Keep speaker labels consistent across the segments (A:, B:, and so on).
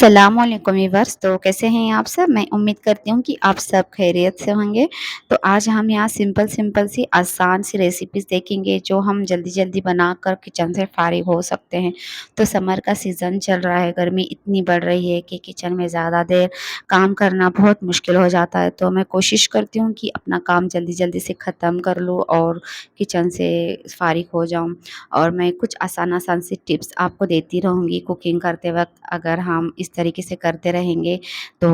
A: अस्सलामुअलैकुम वीवर्स। तो कैसे हैं आप सब? मैं उम्मीद करती हूँ कि आप सब खैरियत से होंगे। तो आज हम यहाँ सिंपल सिंपल सी आसान सी रेसिपीज़ देखेंगे जो हम जल्दी जल्दी बनाकर किचन से फ़ारिग हो सकते हैं। तो समर का सीज़न चल रहा है, गर्मी इतनी बढ़ रही है कि किचन में ज़्यादा देर काम करना बहुत मुश्किल हो जाता है। तो मैं कोशिश करती हूँ कि अपना काम जल्दी जल्दी से ख़त्म कर लूँ और किचन से फ़ारिग हो जाऊँ। और मैं कुछ आसान आसान सी टिप्स आपको देती रहूँगी कुकिंग करते वक़्त। अगर हम इस तरीके से करते रहेंगे तो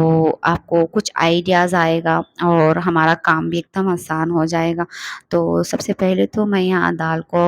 A: आपको कुछ आइडियाज़ आएगा और हमारा काम भी एकदम आसान हो जाएगा। तो सबसे पहले तो मैं यहाँ दाल को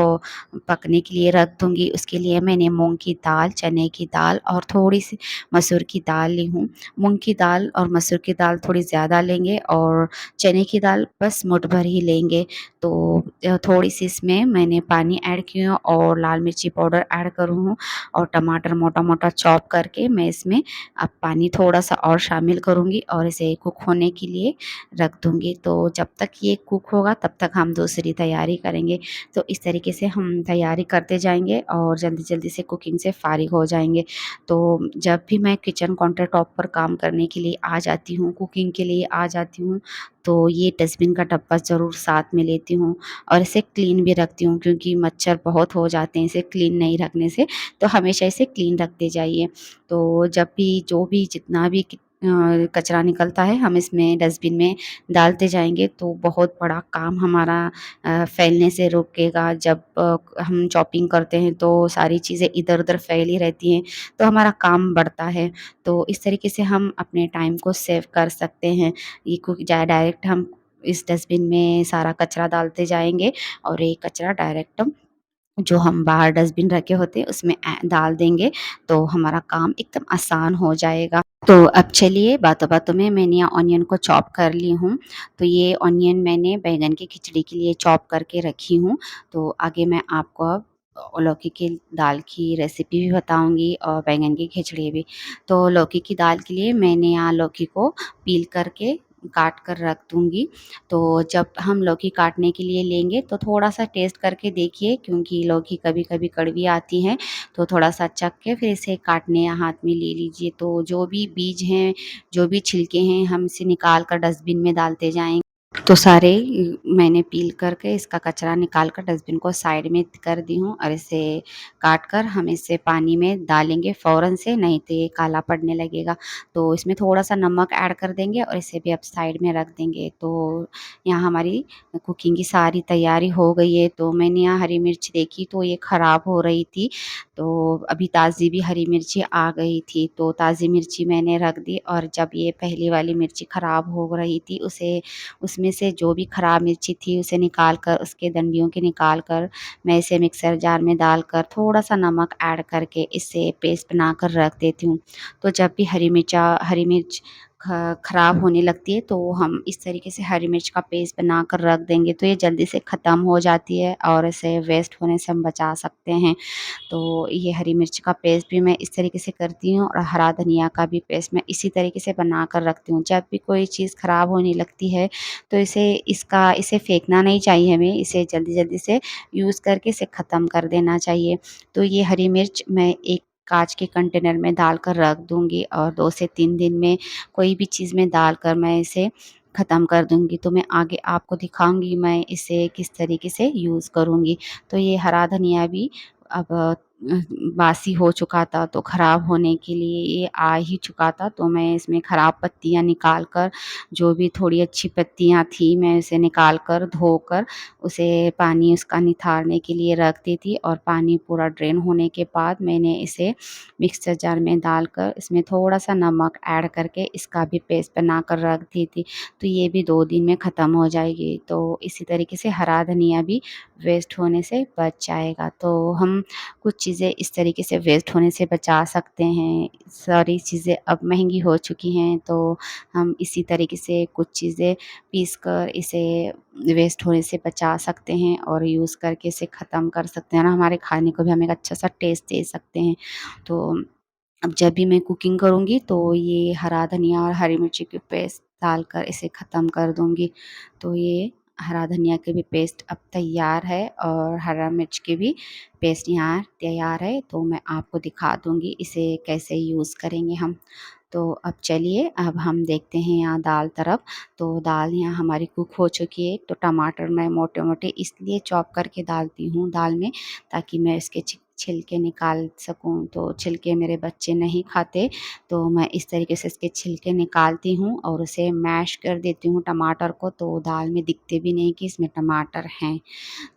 A: पकने के लिए रख दूँगी। उसके लिए मैंने मूँग की दाल, चने की दाल और थोड़ी-सी मसूर की दाल ली हूँ। मूँग की दाल और मसूर की दाल थोड़ी ज़्यादा लेंगे और चने की दाल बस मुठ भर ही लेंगे। तो थोड़ी-सी इसमें मैंने पानी ऐड किया और लाल मिर्ची पाउडर ऐड करूँ हूँ और टमाटर मोटा-मोटा चॉप करके मैं इसमें अब पानी थोड़ा-सा और शामिल करूँगी और इसे कुक होने के लिए रख दूँगी। तो जब तक ये कुक होगा तब तक हम दूसरी तैयारी करेंगे। तो इस तरीके से हम तैयारी करते जाएँगे और जल्दी-जल्दी से कुकिंग से फ़ारिग हो जाएँगे। तो जब भी मैं किचन काउंटर टॉप पर काम करने के लिए आ जाती हूँ, कुकिंग के लिए आ जाती हूँ, तो ये डस्टबिन का डब्बा ज़रूर साथ में लेती हूँ और इसे क्लीन भी रखती हूँ क्योंकि मच्छर बहुत हो जाते हैं इसे क्लीन नहीं रखने से। तो हमेशा इसे क्लीन रखते जाइए। तो जब भी जो भी जितना भी कचरा निकलता है हम इसमें डस्टबिन में डालते जाएँगे तो बहुत बड़ा काम हमारा फैलने से रोकेगा। जब हम चॉपिंग करते हैं तो सारी चीज़ें इधर-उधर फैली रहती हैं, तो हमारा काम बढ़ता है। तो इस तरीके से हम अपने टाइम को सेव कर सकते हैं। ये कुक जा डायरेक्ट हम इस डस्टबिन में सारा कचरा डालते जाएँगे और ये कचरा डायरेक्ट जो हम बाहर डस्टबिन रखे होते हैं उसमें डाल देंगे तो हमारा काम एकदम आसान हो जाएगा। तो अब चलिए बातों-बातों में मैंने यहाँ ऑनियन को चॉप कर ली हूँ। तो ये ऑनियन मैंने बैंगन की खिचड़ी के लिए चॉप करके रखी हूँ। तो आगे मैं आपको अब लौकी की दाल की रेसिपी भी बताऊँगी और बैंगन की खिचड़ी भी। तो लौकी की दाल के लिए मैंने यहाँ लौकी को पील करके काट कर रख दूँगी। तो जब हम लौकी काटने के लिए लेंगे तो थोड़ा-सा टेस्ट करके देखिए क्योंकि लौकी कभी-कभी कड़वी आती है, तो थोड़ा-सा चख के फिर इसे काटने या हाथ में ले लीजिए। तो जो भी बीज हैं, जो भी छिलके हैं, हम इसे निकाल कर डस्टबिन में डालते जाएँगे। तो सारे मैंने पील करके इसका कचरा निकाल कर डस्टबिन को साइड में कर दी हूँ और इसे काट कर हम इसे पानी में डालेंगे फ़ौरन से, नहीं तो ये काला पड़ने लगेगा। तो इसमें थोड़ा-सा नमक ऐड कर देंगे और इसे भी अब साइड में रख देंगे। तो यहाँ हमारी कुकिंग की सारी तैयारी हो गई है। तो मैंने यहाँ हरी मिर्च देखी तो ये ख़राब हो रही थी, तो अभी ताज़ी भी हरी मिर्ची आ गई थी, तो ताज़ी मिर्ची मैंने रख दी और जब ये पहली वाली मिर्ची ख़राब हो रही थी उसे उसमें से जो भी खराब मिर्ची थी उसे निकाल कर उसके डंडियों के निकाल कर मैं इसे मिक्सर जार में डालकर थोड़ा-सा नमक ऐड करके इसे पेस्ट बनाकर रख देती हूँ। तो जब भी हरी मिर्च खराब होने लगती है तो हम इस तरीके से हरी मिर्च का पेस्ट बनाकर रख देंगे तो ये जल्दी से ख़त्म हो जाती है और इसे वेस्ट होने से हम बचा सकते हैं। तो ये हरी मिर्च का पेस्ट भी मैं इस तरीके से करती हूँ और हरा धनिया का भी पेस्ट मैं इसी तरीके से बना कर रखती हूँ। जब भी कोई चीज़ ख़राब होने लगती है तो इसे फेंकना नहीं चाहिए हमें, इसे जल्दी-जल्दी से यूज़ करके इसे ख़त्म कर देना चाहिए। तो ये हरी मिर्च मैं एक काँच के कंटेनर में डाल कर रख दूँगी और 2 से 3 दिन में कोई भी चीज़ में डालकर मैं इसे ख़त्म कर दूँगी। तो मैं आगे आपको दिखाऊँगी मैं इसे किस तरीके से यूज़ करूँगी। तो ये हरा धनिया भी अब बासी हो चुका था तो ख़राब होने के लिए ये आ ही चुका था, तो मैं इसमें ख़राब पत्तियाँ निकाल कर जो भी थोड़ी अच्छी पत्तियाँ थी मैं उसे निकाल कर धोकर उसे पानी उसका निथारने के लिए रख दी थी और पानी पूरा ड्रेन होने के बाद मैंने इसे मिक्सर जार में डालकर इसमें थोड़ा-सा नमक ऐड करके इसका भी पेस्ट बनाकर रख दी थी। तो ये भी 2 दिन में ख़त्म हो जाएगी। तो इसी तरीके से हरा धनिया भी वेस्ट होने से बच जाएगा। तो हम कुछ चीज़ें इस तरीके से वेस्ट होने से बचा सकते हैं। सारी चीज़ें अब महँगी हो चुकी हैं तो हम इसी तरीके से कुछ चीज़ें पीस कर इसे वेस्ट होने से बचा सकते हैं और यूज़ करके इसे ख़त्म कर सकते हैं ना, हमारे खाने को भी हम एक अच्छा-सा टेस्ट दे सकते हैं। तो अब जब भी मैं कुकिंग करूँगी तो ये हरा धनिया और हरी मिर्ची की पेस्ट डालकर इसे ख़त्म कर दूँगी। तो ये हरा धनिया की भी पेस्ट अब तैयार है और हरा मिर्च की भी पेस्ट यहाँ तैयार है। तो मैं आपको दिखा दूँगी इसे कैसे यूज़ करेंगे हम। तो अब चलिए अब हम देखते हैं यहाँ दाल तरफ। तो दाल यहाँ हमारी कुक हो चुकी है। तो टमाटर मैं मोटे-मोटे इसलिए चॉप करके डालती हूँ दाल में, ताकि मैं इसके छिलके निकाल सकूँ। तो छिलके मेरे बच्चे नहीं खाते, तो मैं इस तरीके से इसके छिलके निकालती हूँ और उसे मैश कर देती हूँ टमाटर को, तो दाल में दिखते भी नहीं कि इसमें टमाटर हैं।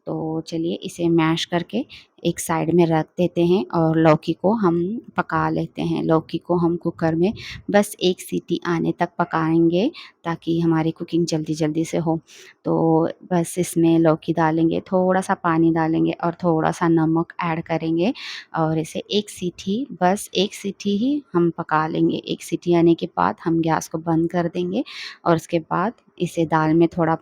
A: तो चलिए इसे मैश करके एक साइड में रख देते हैं और लौकी को हम पका लेते हैं। लौकी को हम कुकर में बस 1 सीटी आने तक पकाएँगे, ताकि हमारी कुकिंग जल्दी-जल्दी से हो। तो बस इसमें लौकी डालेंगे, थोड़ा-सा पानी डालेंगे और थोड़ा-सा नमक ऐड करेंगे और इसे 1 सीटी, बस 1 सीटी ही हम पका लेंगे। 1 सीटी आने के बाद हम गैस को बंद कर देंगे और उसके बाद इसे दाल में थोड़ा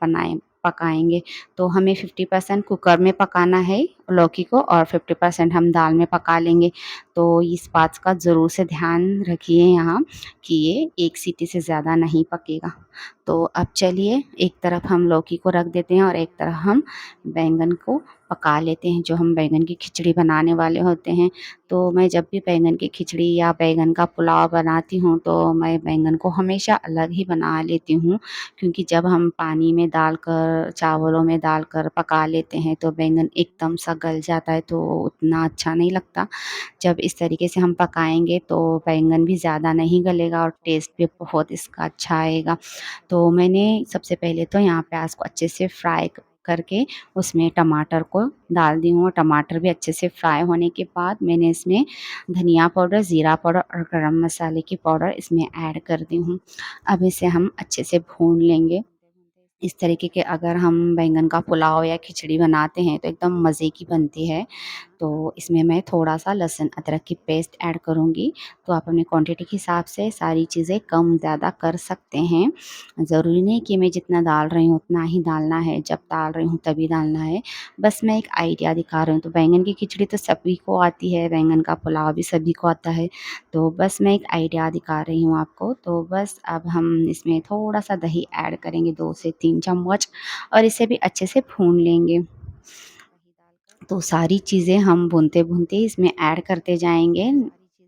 A: पकाएँगे। तो हमें 50% कुकर में पकाना है लौकी को और 50% हम दाल में पका लेंगे। तो इस बात का ज़रूर से ध्यान रखिए यहाँ कि ये 1 सीटी से ज़्यादा नहीं पकेगा। तो अब चलिए एक तरफ हम लौकी को रख देते हैं और एक तरफ हम बैंगन को पका लेते हैं, जो हम बैंगन की खिचड़ी बनाने वाले होते हैं। तो मैं जब भी बैंगन की खिचड़ी या बैंगन का पुलाव बनाती हूँ, तो मैं बैंगन को हमेशा अलग ही बना लेती हूँ, क्योंकि जब हम पानी में डालकर, चावलों में डालकर पका लेते हैं तो बैंगन एकदम सा गल जाता है, तो उतना अच्छा नहीं लगता। जब इस तरीके से हम पकाएँगे तो बैंगन भी ज़्यादा नहीं गलेगा और टेस्ट भी बहुत इसका अच्छा आएगा। तो मैंने सबसे पहले तो यहाँ प्याज़ को अच्छे से फ्राई करके उसमें टमाटर को डाल दी हूँ। टमाटर भी अच्छे से फ्राई होने के बाद मैंने इसमें धनिया पाउडर, ज़ीरा पाउडर और गरम मसाले की पाउडर इसमें ऐड कर दी हूँ। अब इसे हम अच्छे से भून लेंगे। इस तरीके के अगर हम बैंगन का पुलाव या खिचड़ी बनाते हैं तो एकदम मज़े की बनती है। तो इसमें मैं थोड़ा-सा लहसुन अदरक की पेस्ट ऐड करूँगी। तो आप अपनी क्वांटिटी के हिसाब से सारी चीज़ें कम-ज़्यादा कर सकते हैं। ज़रूरी नहीं कि मैं जितना डाल रही हूँ उतना ही डालना है, जब डाल रही हूँ तभी डालना है। बस मैं एक आइडिया दिखा रही हूँ। तो बैंगन की खिचड़ी तो सभी को आती है, बैंगन का पुलाव भी सभी को आता है। तो बस मैं एक आइडिया दिखा रही हूँ आपको। तो बस अब हम इसमें थोड़ा-सा दही ऐड करेंगे, 2 से 3 चम्मच, और इसे भी अच्छे से भून लेंगे। तो सारी चीज़ें हम भूनते-भूनते इसमें ऐड करते जाएँगे,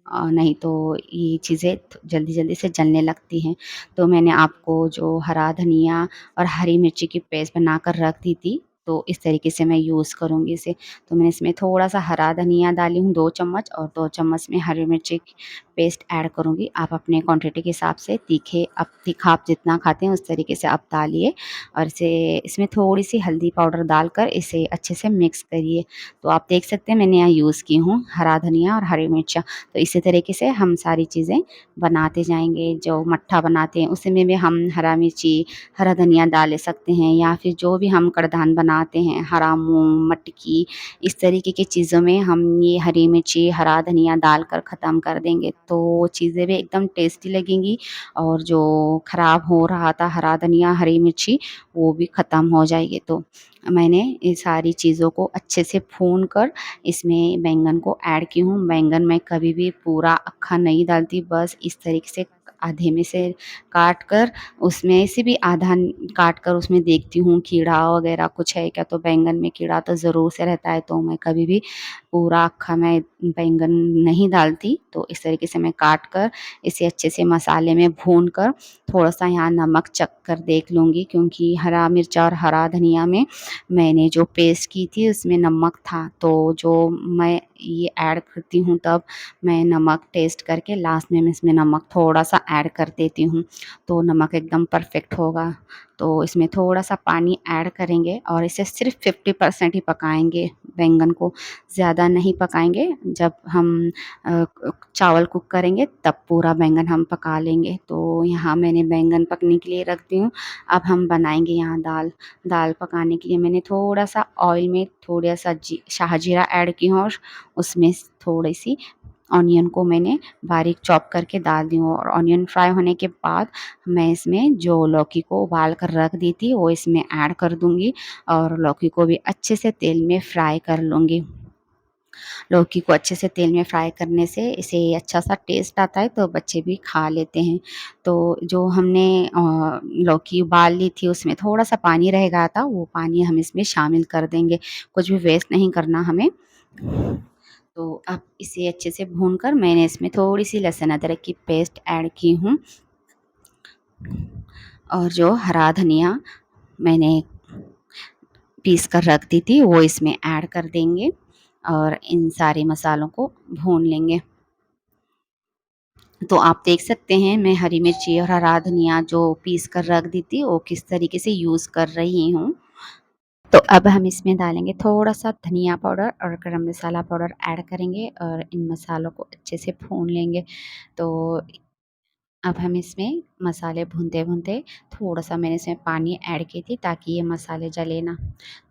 A: नहीं तो ये चीज़ें जल्दी-जल्दी से जलने लगती हैं। तो मैंने आपको जो हरा धनिया और हरी मिर्ची की पेस्ट बनाकर रख दी थी, तो इस तरीके से मैं यूज़ करूँगी इसे। तो मैंने इसमें थोड़ा-सा हरा धनिया डाली हूँ 2 चम्मच और 2 चम्मच में हरी मिर्ची की पेस्ट ऐड करूँगी। आप अपने क्वांटिटी के हिसाब से तीखा आप जितना खाते हैं उस तरीके से आप डालिए और इसमें थोड़ी-सी हल्दी पाउडर डालकर इसे अच्छे से मिक्स करिए। तो आप देख सकते हैं मैंने यहाँ यूज़ की हूँ हरा धनिया और हरी मिर्च। तो इसी तरीके से हम सारी चीज़ें बनाते जाएँगे। जो मट्ठा बनाते हैं उसमें भी हम हरा मिर्ची, हरा धनिया डाल सकते हैं, या फिर जो भी हम कड़धान बनाते हैं, हरा मूँग, मटकी, इस तरीके की चीज़ों में हम ये हरी मिर्ची, हरा धनिया डालकर ख़त्म कर देंगे। तो वो चीज़ें भी एकदम टेस्टी लगेंगी और जो ख़राब हो रहा था हरा धनिया, हरी मिर्ची, वो भी ख़त्म हो जाएगी। तो मैंने ये सारी चीज़ों को अच्छे से भून कर इसमें बैंगन को ऐड की हूँ। बैंगन मैं कभी भी पूरा अक्खा नहीं डालती, बस इस तरीके से आधे में से काट कर, उसमें से भी आधा काट कर उसमें देखती हूँ कीड़ा वगैरह कुछ है क्या, तो बैंगन में कीड़ा तो ज़रूर से रहता है, तो मैं कभी भी पूरा अक्खा मैं बैंगन नहीं डालती। तो इस तरीके से मैं काट कर इसे अच्छे से मसाले में भून कर थोड़ा-सा यहाँ नमक चख कर देख लूँगी, क्योंकि हरा मिर्चा और हरा धनिया में मैंने जो पेस्ट की थी उसमें नमक था। तो जो मैं ये ऐड करती हूँ तब मैं नमक टेस्ट करके लास्ट में मैं इसमें नमक थोड़ा-सा ऐड कर देती हूँ, तो नमक एकदम परफ़ेक्ट होगा। तो इसमें थोड़ा-सा पानी ऐड करेंगे और इसे सिर्फ़ 50% ही पकाएँगे बैंगन को, ज़्यादा नहीं पकाएँगे। जब हम चावल कुक करेंगे तब पूरा बैंगन हम पका लेंगे। तो यहाँ मैंने बैंगन पकने के लिए रख दी हूँ। अब हम बनाएँगे यहाँ दाल। दाल पकाने के लिए मैंने थोड़ा-सा ऑयल में थोड़ा-सा शाह जीरा ऐड की हूँ और उसमें थोड़ी-सी ऑनियन को मैंने बारीक चॉप करके डाल दी हूँ और ऑनियन फ्राई होने के बाद मैं इसमें जो लौकी को उबाल कर रख दी थी वो इसमें ऐड कर दूँगी और लौकी को भी अच्छे से तेल में फ्राई कर लूँगी। लौकी को अच्छे से तेल में फ्राई करने से इसे अच्छा-सा टेस्ट आता है, तो बच्चे भी खा लेते हैं। तो जो हमने लौकी उबाल ली थी उसमें थोड़ा-सा पानी रह गया था, वो पानी हम इसमें शामिल कर देंगे। कुछ भी वेस्ट नहीं करना हमें। तो अब इसे अच्छे से भूनकर मैंने इसमें थोड़ी-सी लहसुन अदरक की पेस्ट ऐड की हूँ और जो हरा धनिया मैंने पीस कर रख दी थी वो इसमें ऐड कर देंगे और इन सारे मसालों को भून लेंगे। तो आप देख सकते हैं मैं हरी मिर्ची और हरा धनिया जो पीस कर रख दी थी वो किस तरीके से यूज़ कर रही हूँ। तो अब हम इसमें डालेंगे थोड़ा-सा धनिया पाउडर और गरम मसाला पाउडर ऐड करेंगे और इन मसालों को अच्छे से भून लेंगे। तो अब हम इसमें मसाले भूनते-भूनते थोड़ा-सा मैंने इसमें पानी ऐड की थी ताकि ये मसाले जले ना।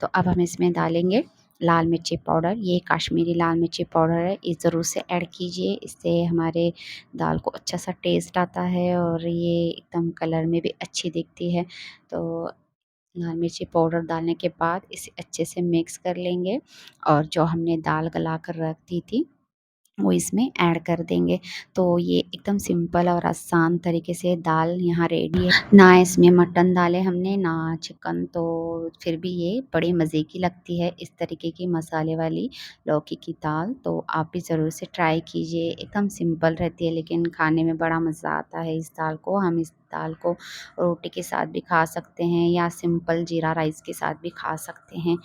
A: तो अब हम इसमें डालेंगे लाल मिर्ची पाउडर, ये काश्मीरी लाल मिर्ची पाउडर है, ये ज़रूर से ऐड कीजिए, इससे हमारे दाल को अच्छा-सा टेस्ट आता है और ये एकदम कलर में भी अच्छी दिखती है। तो लाल मिर्ची पाउडर डालने के बाद इसे अच्छे से मिक्स कर लेंगे और जो हमने दाल गला कर रख दी थी वो इसमें ऐड कर देंगे। तो ये एकदम सिंपल और आसान तरीके से दाल यहाँ रेडी है। ना इसमें मटन डाले हमने, ना चिकन, तो फिर भी ये बड़े मज़े की लगती है इस तरीके की मसाले वाली लौकी की दाल। तो आप भी ज़रूर से ट्राई कीजिए। एकदम सिंपल रहती है लेकिन खाने में बड़ा मज़ा आता है इस दाल को। हम इस दाल को रोटी के साथ भी खा सकते हैं या सिंपल जीरा राइस के साथ भी खा सकते हैं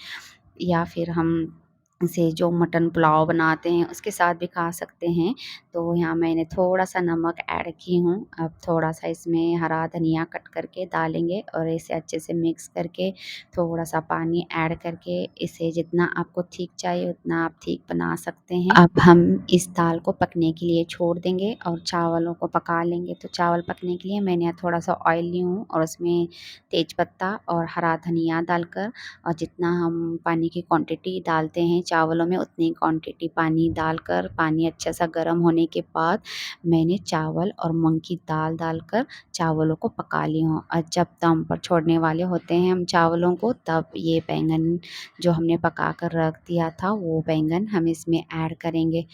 A: या फिर हम से जो मटन पुलाव बनाते हैं उसके साथ भी खा सकते हैं। तो यहाँ मैंने थोड़ा-सा नमक ऐड की हूँ। अब थोड़ा-सा इसमें हरा धनिया कट करके डालेंगे और इसे अच्छे से मिक्स करके थोड़ा-सा पानी ऐड करके इसे जितना आपको थिक चाहिए उतना आप थिक बना सकते हैं। अब हम इस दाल को पकने के लिए छोड़ देंगे और चावलों को पका लेंगे। तो चावल पकने के लिए मैंने यहाँ थोड़ा-सा ऑयल ली हूँ और उसमें तेज पत्ता और हरा धनिया डालकर और जितना हम पानी की क्वांटिटी डालते हैं चावलों में उतनी क्वांटिटी पानी डालकर पानी अच्छा सा गर्म होने के बाद मैंने चावल और मूंग की दाल डालकर चावलों को पका ली हूँ और जब दम पर छोड़ने वाले होते हैं हम चावलों को तब ये बैंगन जो हमने पका कर रख दिया था वो बैंगन हम इसमें ऐड करेंगे।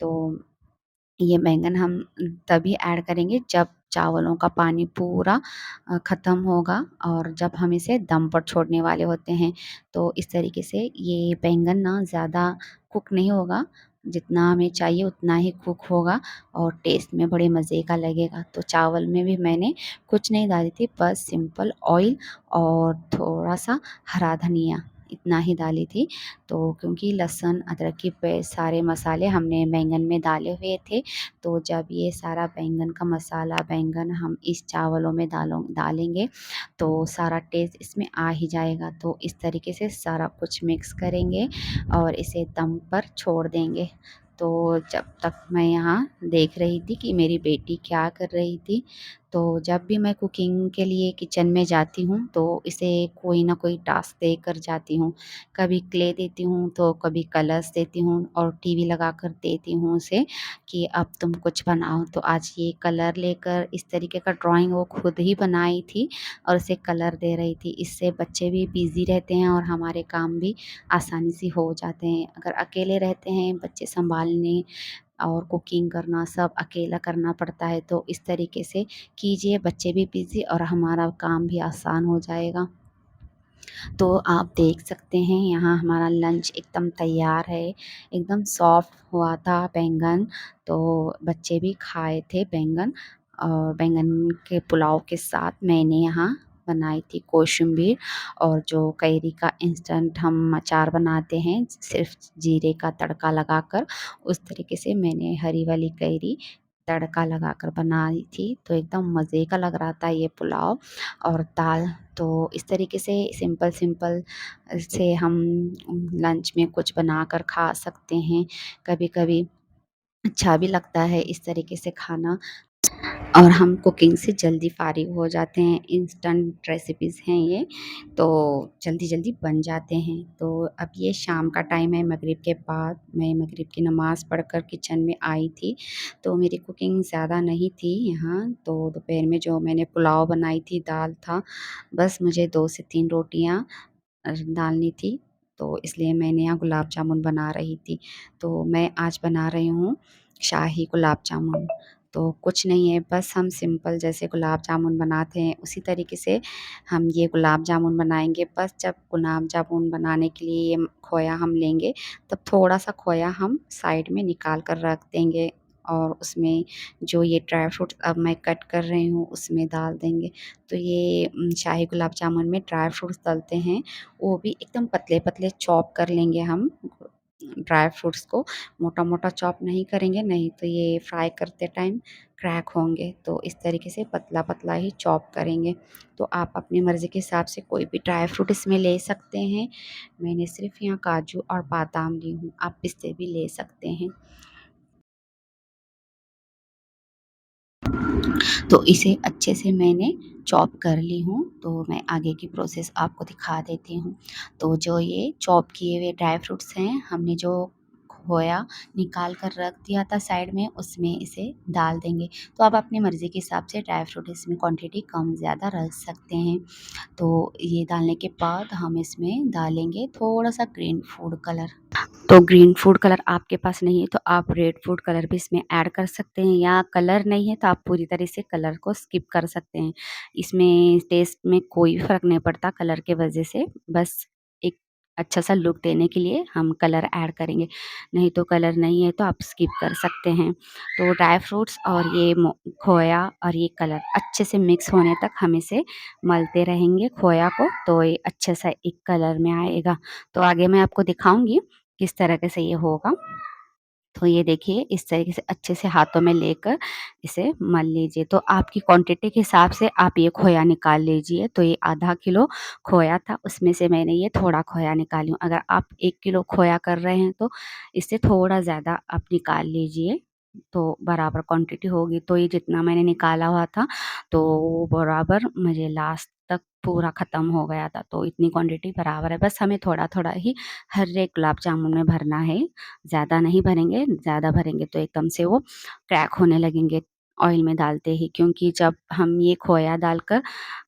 A: तो ये बैंगन हम तभी ऐड करेंगे जब चावलों का पानी पूरा ख़त्म होगा और जब हम इसे दम पर छोड़ने वाले होते हैं। तो इस तरीके से ये बैंगन ना ज़्यादा कुक नहीं होगा, जितना हमें चाहिए उतना ही कुक होगा और टेस्ट में बड़े मज़े का लगेगा। तो चावल में भी मैंने कुछ नहीं डाली थी, बस सिंपल ऑयल और थोड़ा-सा हरा धनिया इतना ही डाली थी। तो क्योंकि लहसुन, अदरक की पेस्ट सारे मसाले हमने बैंगन में डाले हुए थे, तो जब ये सारा बैंगन का मसाला बैंगन हम इस चावलों में डालेंगे तो सारा टेस्ट इसमें आ ही जाएगा। तो इस तरीके से सारा कुछ मिक्स करेंगे और इसे दम पर छोड़ देंगे। तो जब तक मैं यहाँ देख रही थी कि मेरी बेटी क्या कर रही थी, तो जब भी मैं कुकिंग के लिए किचन में जाती हूँ तो इसे कोई ना कोई टास्क देकर जाती हूँ। कभी क्ले देती हूँ तो कभी कलर्स देती हूँ और टीवी लगा कर देती हूँ उसे कि अब तुम कुछ बनाओ। तो आज ये कलर लेकर इस तरीके का ड्राइंग वो खुद ही बनाई थी और उसे कलर दे रही थी। इससे बच्चे भी बिज़ी रहते हैं और हमारे काम भी आसानी से हो जाते हैं। अगर अकेले रहते हैं बच्चे सँभालने और कुकिंग करना सब अकेला करना पड़ता है, तो इस तरीके से कीजिए, बच्चे भी बिज़ी और हमारा काम भी आसान हो जाएगा। तो आप देख सकते हैं यहाँ हमारा लंच एकदम तैयार है, एकदम सॉफ्ट हुआ था बैंगन, तो बच्चे भी खाए थे बैंगन और बैंगन के पुलाव के साथ मैंने यहाँ बनाई थी कोशिम्बीर और जो कैरी का इंस्टेंट हम अचार बनाते हैं सिर्फ जीरे का तड़का लगाकर, उस तरीके से मैंने हरी वाली कैरी तड़का लगाकर बनाई थी। तो एकदम मज़े का लग रहा था ये पुलाव और दाल। तो इस तरीके से सिंपल से हम लंच में कुछ बनाकर खा सकते हैं। कभी-कभी अच्छा भी लगता है इस तरीके से खाना और हम कुकिंग से जल्दी फ़ारिग हो जाते हैं। इंस्टेंट रेसिपीज़ हैं ये, तो जल्दी-जल्दी बन जाते हैं। तो अब ये शाम का टाइम है, मगरिब के बाद मैं मगरिब की नमाज़ पढ़कर किचन में आई थी, तो मेरी कुकिंग ज़्यादा नहीं थी यहाँ। तो दोपहर में जो मैंने पुलाव बनाई थी, दाल था, बस मुझे 2 से 3 रोटियाँ डालनी थी। तो इसलिए मैंने यहाँ गुलाब जामुन बना रही थी। तो मैं आज बना रही हूँ शाही गुलाब जामुन। तो कुछ नहीं है, बस हम सिंपल जैसे गुलाब जामुन बनाते हैं उसी तरीके से हम ये गुलाब जामुन बनाएँगे। बस जब गुलाब जामुन बनाने के लिए ये खोया हम लेंगे, तब थोड़ा-सा खोया हम साइड में निकाल कर रख देंगे और उसमें जो ये ड्राई फ्रूट्स अब मैं कट कर रही हूँ उसमें डाल देंगे। तो ये शाही गुलाब जामुन में ड्राई फ्रूट्स डलते हैं, वो भी एकदम पतले-पतले चॉप कर लेंगे हम। ड्राई फ्रूट्स को मोटा-मोटा चॉप नहीं करेंगे, नहीं तो ये फ्राई करते टाइम क्रैक होंगे। तो इस तरीके से पतला-पतला ही चॉप करेंगे। तो आप अपनी मर्ज़ी के हिसाब से कोई भी ड्राई फ्रूट इसमें ले सकते हैं। मैंने सिर्फ़ यहाँ काजू और बादाम ली हूँ, आप पिस्ते भी ले सकते हैं। तो इसे अच्छे से मैंने चॉप कर ली हूँ, तो मैं आगे की प्रोसेस आपको दिखा देती हूँ। तो जो ये चॉप किए हुए ड्राई फ्रूट्स हैं, हमने जो खोया निकाल कर रख दिया था साइड में, उसमें इसे डाल देंगे। तो आप अपनी मर्ज़ी के हिसाब से ड्राई फ्रूट इसमें क्वांटिटी कम-ज़्यादा रख सकते हैं। तो ये डालने के बाद हम इसमें डालेंगे थोड़ा-सा ग्रीन फूड कलर। तो ग्रीन फूड कलर आपके पास नहीं है तो आप रेड फूड कलर भी इसमें ऐड कर सकते हैं, या कलर नहीं है तो आप पूरी तरह से कलर को स्किप कर सकते हैं। इसमें टेस्ट में कोई फ़र्क नहीं पड़ता कलर के वजह से, बस एक अच्छा-सा लुक देने के लिए हम कलर ऐड करेंगे, नहीं तो कलर नहीं है तो आप स्किप कर सकते हैं। तो ड्राई फ्रूट्स और ये खोया और ये कलर अच्छे से मिक्स होने तक हम इसे मलते रहेंगे खोया को, तो ये अच्छा-सा एक कलर में आएगा। तो आगे मैं आपको दिखाऊँगी किस तरीके से ये होगा। तो ये देखिए इस तरीके से अच्छे से हाथों में लेकर इसे मल लीजिए। तो आपकी क्वांटिटी के हिसाब से आप ये खोया निकाल लीजिए। तो ये आधा किलो खोया था, उसमें से मैंने ये थोड़ा खोया निकाली हूँ। अगर आप 1 किलो खोया कर रहे हैं तो इससे थोड़ा ज़्यादा आप निकाल लीजिए, तो बराबर क्वांटिटी होगी। तो ये जितना मैंने निकाला हुआ था तो वो बराबर मुझे लास्ट तक पूरा ख़त्म हो गया था। तो इतनी क्वांटिटी बराबर है, बस हमें थोड़ा-थोड़ा ही हर एक गुलाब जामुन में भरना है। ज़्यादा नहीं भरेंगे, ज़्यादा भरेंगे तो एकदम से वो क्रैक होने लगेंगे ऑयल में डालते ही, क्योंकि जब हम ये खोया डालकर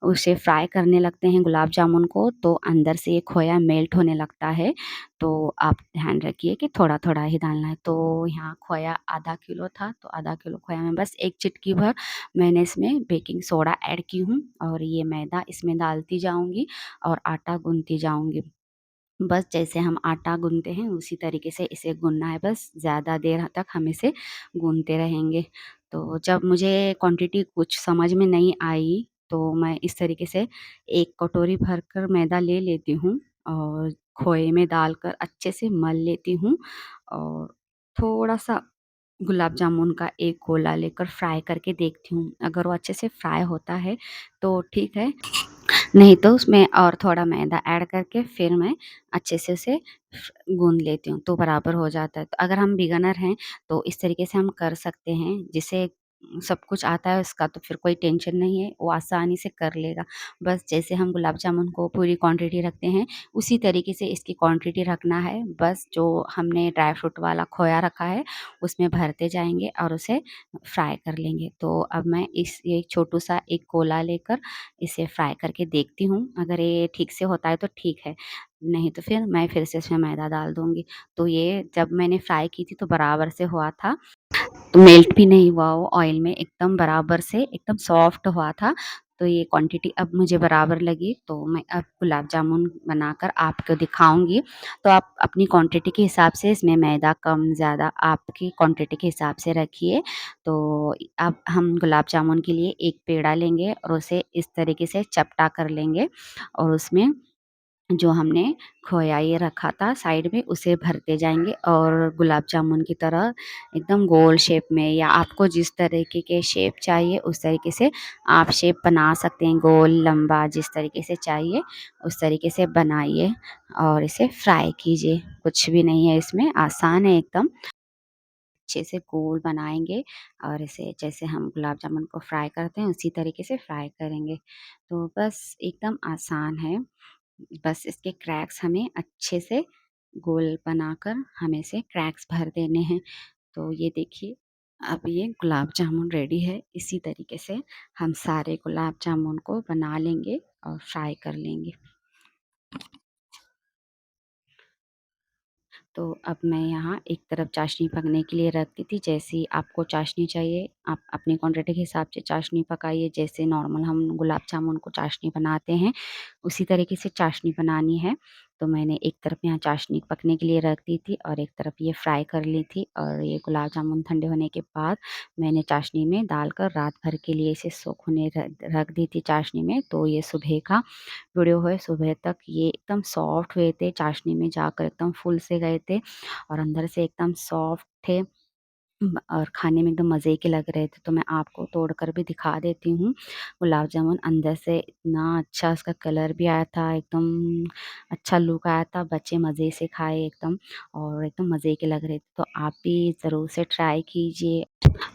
A: उसे फ्राई करने लगते हैं गुलाब जामुन को, तो अंदर से ये खोया मेल्ट होने लगता है। तो आप ध्यान रखिए कि थोड़ा-थोड़ा ही डालना है। तो यहाँ खोया आधा किलो था, तो आधा किलो खोया में बस 1 चिटकी भर मैंने इसमें बेकिंग सोडा ऐड की हूँ और ये मैदा इसमें डालती जाऊँगी और आटा गूँथती जाऊँगी। बस जैसे हम आटा गूँथते हैं उसी तरीके से इसे गूँथना है, बस ज़्यादा देर तक हम इसे गूँथते रहेंगे। तो जब मुझे क्वांटिटी कुछ समझ में नहीं आई, तो मैं इस तरीके से 1 कटोरी भरकर मैदा ले लेती हूँ और खोए में डालकर अच्छे से मल लेती हूँ और थोड़ा-सा गुलाब जामुन का एक गोला लेकर फ्राई करके देखती हूँ। अगर वो अच्छे से फ्राई होता है तो ठीक है, नहीं तो उसमें और थोड़ा मैदा ऐड करके फिर मैं अच्छे से उसे गूँध लेती हूँ, तो बराबर हो जाता है। तो अगर हम बिगिनर हैं तो इस तरीके से हम कर सकते हैं, जिसे सब कुछ आता है उसका तो फिर कोई टेंशन नहीं है, वो आसानी से कर लेगा। बस जैसे हम गुलाब जामुन को पूरी क्वांटिटी रखते हैं, उसी तरीके से इसकी क्वांटिटी रखना है। बस जो हमने ड्राई फ्रूट वाला खोया रखा है, उसमें भरते जाएँगे और उसे फ्राई कर लेंगे। तो अब मैं इस ये छोटू-सा एक गोला लेकर इसे फ्राई करके देखती हूँ, अगर ये ठीक से होता है तो ठीक है, नहीं तो फिर मैं फिर से इसमें मैदा डाल दूँगी। तो ये जब मैंने फ्राई की थी तो बराबर से हुआ था, तो मेल्ट भी नहीं हुआ वो ऑयल में, एकदम बराबर से एकदम सॉफ्ट हुआ था। तो ये क्वांटिटी अब मुझे बराबर लगी, तो मैं अब गुलाब जामुन बनाकर आपको दिखाऊँगी। तो आप अपनी क्वांटिटी के हिसाब से इसमें मैदा कम-ज़्यादा आपकी क्वांटिटी के हिसाब से रखिए। तो अब हम गुलाब जामुन के लिए एक पेड़ा लेंगे और उसे इस तरीके से चपटा कर लेंगे और उसमें जो हमने खोया ये रखा था साइड में उसे भरते जाएँगे और गुलाब जामुन की तरह एकदम गोल शेप में, या आपको जिस तरीके के शेप चाहिए उस तरीके से आप शेप बना सकते हैं, गोल, लंबा जिस तरीके से चाहिए उस तरीके से बनाइए और इसे फ्राई कीजिए। कुछ भी नहीं है इसमें, आसान है एकदम। अच्छे से गोल बनाएँगे और इसे जैसे हम गुलाब जामुन को फ्राई करते हैं उसी तरीके से फ्राई करेंगे। तो बस एकदम आसान है। बस इसके क्रैक्स हमें अच्छे से गोल बनाकर हमें इसे क्रैक्स भर देने हैं। तो ये देखिए अब ये गुलाब जामुन रेडी है। इसी तरीके से हम सारे गुलाब जामुन को बना लेंगे और फ्राई कर लेंगे। तो अब मैं यहाँ एक तरफ चाशनी पकने के लिए रख दी थी। जैसी आपको चाशनी चाहिए, आप अपनी क्वांटिटी के हिसाब से चाशनी पकाइए। जैसे नॉर्मल हम गुलाब जामुन को चाशनी बनाते हैं, उसी तरीके से चाशनी बनानी है। तो मैंने एक तरफ यहाँ चाशनी पकने के लिए रख दी थी और एक तरफ ये फ्राई कर ली थी। और ये गुलाब जामुन ठंडे होने के बाद मैंने चाशनी में डालकर रात भर के लिए इसे सोख होने रख दी थी चाशनी में। तो ये सुबह का वीडियो है, सुबह तक ये एकदम सॉफ्ट हुए थे, चाशनी में जाकर एकदम फूल से गए थे और अंदर से एकदम सॉफ्ट थे। और खाने में एकदम मज़े के लग रहे थे। तो मैं आपको तोड़कर भी दिखा देती हूँ। गुलाब जामुन अंदर से इतना अच्छा उसका कलर भी आया था, एकदम अच्छा लुक आया था। बच्चे मज़े से खाए एकदम और एकदम मज़े के लग रहे थे। तो आप भी ज़रूर से ट्राई कीजिए।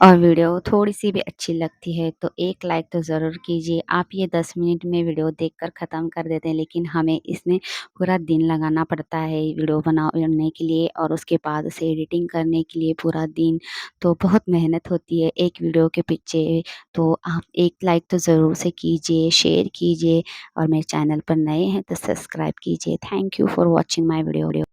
A: और वीडियो थोड़ी-सी भी अच्छी लगती है तो एक लाइक तो ज़रूर कीजिए। आप ये 10 मिनट में वीडियो देखकर ख़त्म कर देते हैं, लेकिन हमें इसमें पूरा दिन लगाना पड़ता है वीडियो बनाने के लिए और उसके बाद उसे एडिटिंग करने के लिए पूरा दिन। तो बहुत मेहनत होती है एक वीडियो के पीछे। तो आप एक लाइक तो ज़रूर से कीजिए, शेयर कीजिए और मेरे चैनल पर नए हैं तो सब्सक्राइब कीजिए। Thank you for watching my video.